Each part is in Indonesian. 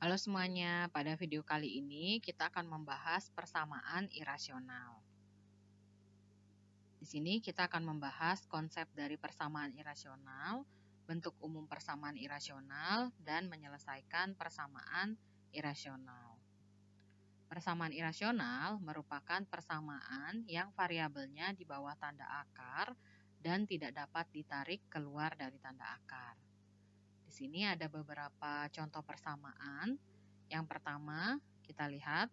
Halo semuanya, pada video kali ini kita akan membahas persamaan irasional. Di sini kita akan membahas konsep dari persamaan irasional, bentuk umum persamaan irasional, dan menyelesaikan persamaan irasional. Persamaan irasional merupakan persamaan yang variabelnya di bawah tanda akar dan tidak dapat ditarik keluar dari tanda akar. Di sini ada beberapa contoh persamaan. Yang pertama, kita lihat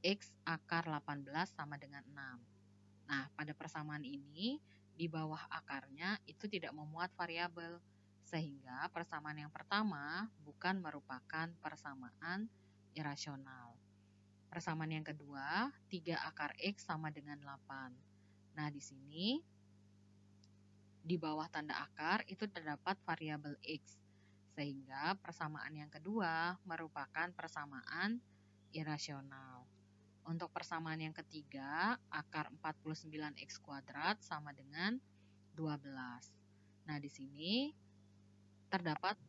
X akar 18 sama dengan 6. Nah, pada persamaan ini, di bawah akarnya itu tidak memuat variabel, sehingga persamaan yang pertama bukan merupakan persamaan irasional. Persamaan yang kedua, 3 akar X sama dengan 8. Nah, di sini, di bawah tanda akar itu terdapat variabel X, sehingga persamaan yang kedua merupakan persamaan irasional. Untuk persamaan yang ketiga, akar 49x kuadrat sama dengan 12. Nah, di sini terdapat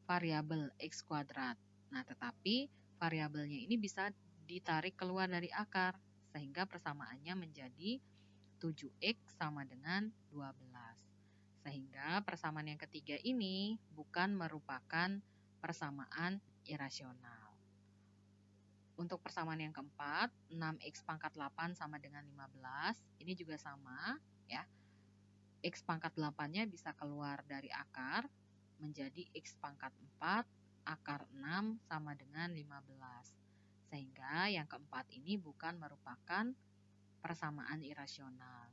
variabel x kuadrat. Nah, tetapi variabelnya ini bisa ditarik keluar dari akar, sehingga persamaannya menjadi 7x sama dengan 12. Sehingga persamaan yang ketiga ini bukan merupakan persamaan irasional. Untuk persamaan yang keempat, 6x pangkat 8 sama dengan 15. Ini juga sama, ya. X pangkat 8-nya bisa keluar dari akar menjadi X pangkat 4 akar 6 sama dengan 15. Sehingga yang keempat ini bukan merupakan persamaan irasional.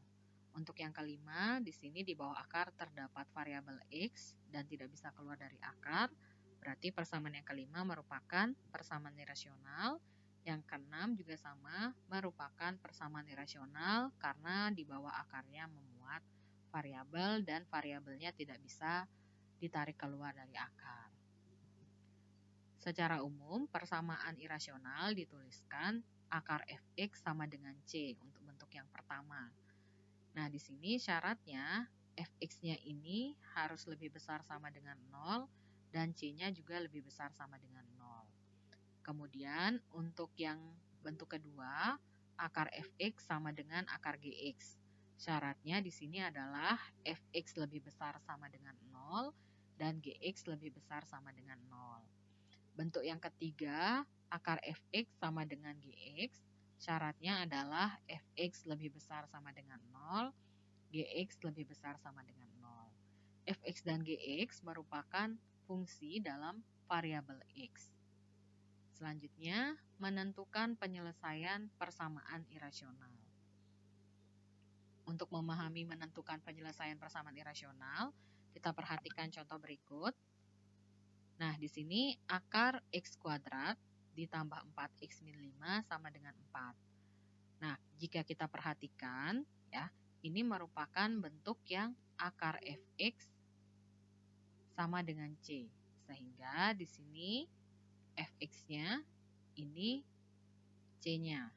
Untuk yang kelima, di sini di bawah akar terdapat variabel X dan tidak bisa keluar dari akar. Berarti persamaan yang kelima merupakan persamaan irasional. Yang keenam juga sama, merupakan persamaan irasional karena di bawah akarnya memuat variabel dan variabelnya tidak bisa ditarik keluar dari akar. Secara umum, persamaan irasional dituliskan akar fx sama dengan c untuk bentuk yang pertama. Nah, di sini syaratnya fx-nya ini harus lebih besar sama dengan 0 dan c-nya juga lebih besar sama dengan 0. Kemudian untuk yang bentuk kedua, akar fx sama dengan akar gx. Syaratnya di sini adalah fx lebih besar sama dengan 0 dan gx lebih besar sama dengan 0. Bentuk yang ketiga, akar fx sama dengan gx. Syaratnya adalah fx lebih besar sama dengan 0, gx lebih besar sama dengan 0. Fx dan gx merupakan fungsi dalam variabel x. Selanjutnya, menentukan penyelesaian persamaan irasional. Untuk memahami menentukan penyelesaian persamaan irasional, kita perhatikan contoh berikut. Nah, di sini akar x kuadrat ditambah 4x min 5 sama dengan 4. Nah, jika kita perhatikan, ya, ini merupakan bentuk yang akar fx sama dengan c. Sehingga di sini fx-nya ini c-nya.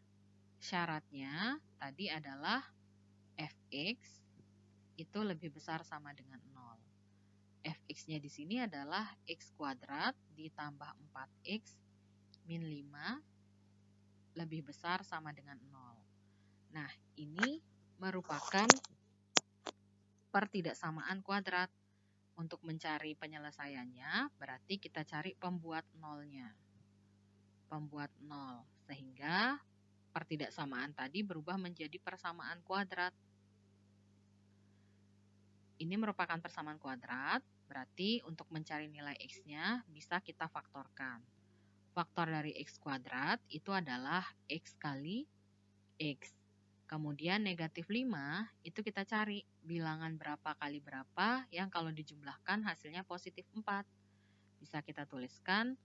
Syaratnya tadi adalah fx itu lebih besar sama dengan 0. Fx-nya di sini adalah x kuadrat ditambah 4x min 5 lebih besar sama dengan 0. Nah, ini merupakan pertidaksamaan kuadrat. Untuk mencari penyelesaiannya, berarti kita cari pembuat nolnya. Pembuat 0, sehingga pertidaksamaan tadi berubah menjadi persamaan kuadrat. Ini merupakan persamaan kuadrat, berarti untuk mencari nilai x-nya bisa kita faktorkan. Faktor dari x kuadrat itu adalah x kali x. Kemudian negatif 5 itu kita cari bilangan berapa kali berapa yang kalau dijumlahkan hasilnya positif 4. Bisa kita tuliskan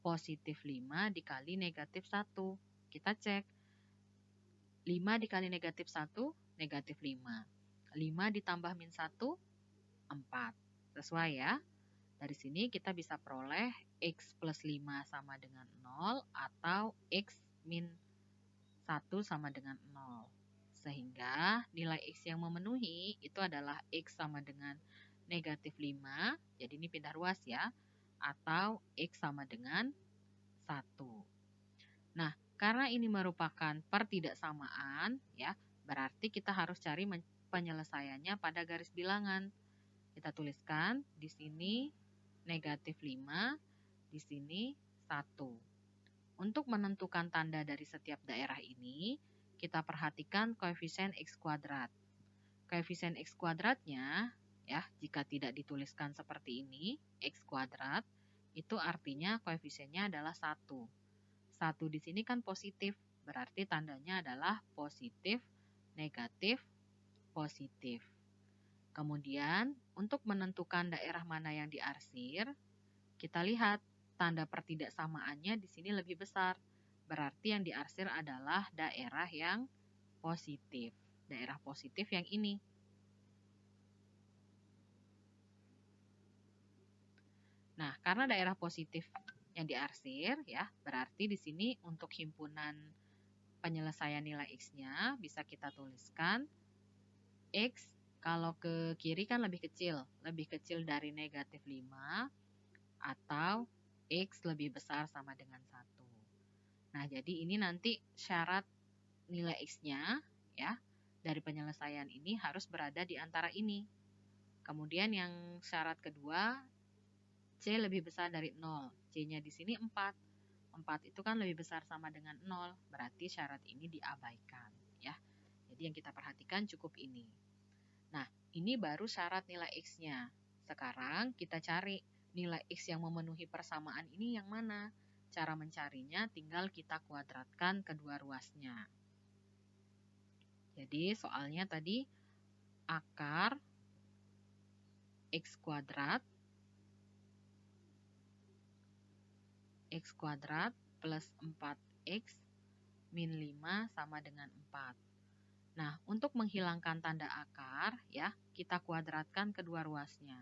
positif 5 dikali negatif 1. Kita cek. 5 dikali negatif 1, negatif 5. 5 ditambah min 1, 4. Sesuai ya. Dari sini kita bisa peroleh x plus 5 sama dengan 0 atau x min 1 sama dengan 0. Sehingga nilai x yang memenuhi itu adalah x sama dengan negatif 5. Jadi ini pindah ruas ya. atau X sama dengan 1. Nah, karena ini merupakan pertidaksamaan, ya, berarti kita harus cari penyelesaiannya pada garis bilangan. Kita tuliskan di sini negatif 5, di sini 1. Untuk menentukan tanda dari setiap daerah ini, kita perhatikan koefisien X kuadrat. Koefisien X kuadratnya, ya, jika tidak dituliskan seperti ini, X kuadrat, itu artinya koefisiennya adalah 1. 1 di sini kan positif, berarti tandanya adalah positif, negatif, positif. Kemudian, untuk menentukan daerah mana yang diarsir, kita lihat tanda pertidaksamaannya di sini lebih besar. Berarti yang diarsir adalah daerah yang positif. Daerah positif yang ini. Nah, karena daerah positif yang diarsir, ya, berarti di sini untuk himpunan penyelesaian nilai X-nya bisa kita tuliskan X kalau ke kiri kan lebih kecil dari negatif 5 atau X lebih besar sama dengan 1. Nah, jadi ini nanti syarat nilai X-nya, ya, dari penyelesaian ini harus berada di antara ini. Kemudian yang syarat kedua, C lebih besar dari 0. C-nya di sini 4. 4 itu kan lebih besar sama dengan 0, berarti syarat ini diabaikan, ya. Jadi yang kita perhatikan cukup ini. Nah, ini baru syarat nilai X-nya. Sekarang kita cari nilai X yang memenuhi persamaan ini yang mana? Cara mencarinya tinggal kita kuadratkan kedua ruasnya. Jadi soalnya tadi akar X kuadrat plus 4X min 5 sama dengan 4. Nah, untuk menghilangkan tanda akar, ya, kita kuadratkan kedua ruasnya.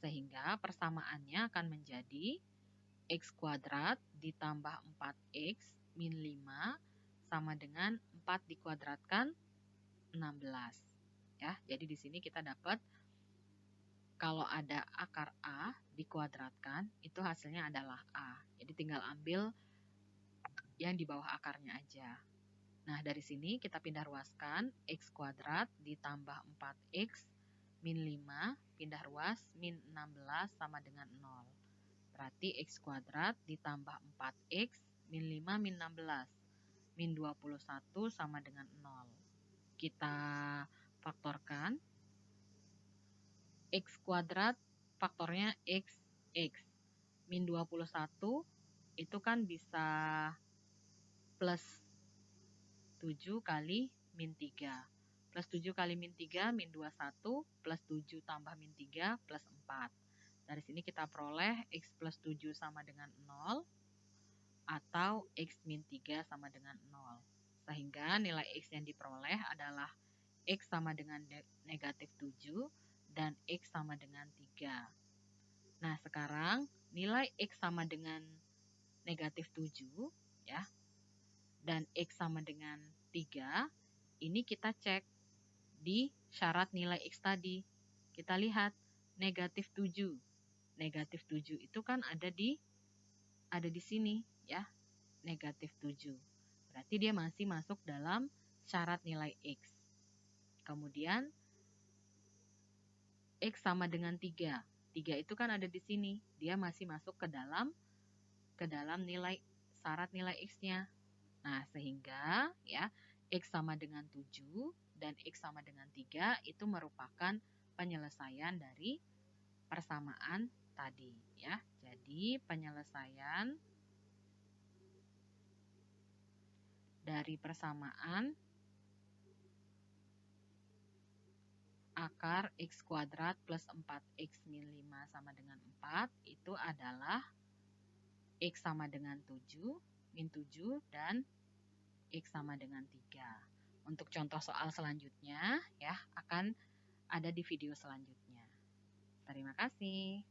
Sehingga persamaannya akan menjadi X kuadrat ditambah 4X min 5 sama dengan 4 dikuadratkan 16. Ya, jadi di sini kita dapat kalau ada akar A dikuadratkan, itu hasilnya adalah A. Jadi tinggal ambil yang di bawah akarnya aja. Nah, dari sini kita pindah ruaskan X kuadrat ditambah 4X min 5, pindah ruas min 16 sama dengan 0. Berarti X kuadrat ditambah 4X min 5 min 16, min 21 sama dengan 0. Kita faktorkan. X kuadrat faktornya X, min 21 itu kan bisa plus 7 kali min 3. Plus 7 kali min 3, min 21, plus 7 tambah min 3, plus 4. Dari sini kita peroleh X plus 7 sama dengan 0, atau X min 3 sama dengan 0. Sehingga nilai X yang diperoleh adalah X sama dengan negatif 7, dan X sama dengan 3. Nah, sekarang nilai X sama dengan negatif 7, ya, dan X sama dengan 3, ini kita cek di syarat nilai X tadi. Kita lihat negatif 7. Negatif 7 itu kan ada di sini, ya, negatif 7. Berarti dia masih masuk dalam syarat nilai X. Kemudian X sama dengan 3. 3 itu kan ada di sini. Dia masih masuk ke dalam nilai syarat nilai X-nya. Nah, sehingga, ya, X sama dengan 7 dan X sama dengan 3 itu merupakan penyelesaian dari persamaan tadi, ya. Jadi, penyelesaian dari persamaan akar X kuadrat plus 4X min 5 sama dengan 4 itu adalah X sama dengan 7, min 7, dan X sama dengan 3. Untuk contoh soal selanjutnya, ya, akan ada di video selanjutnya. Terima kasih.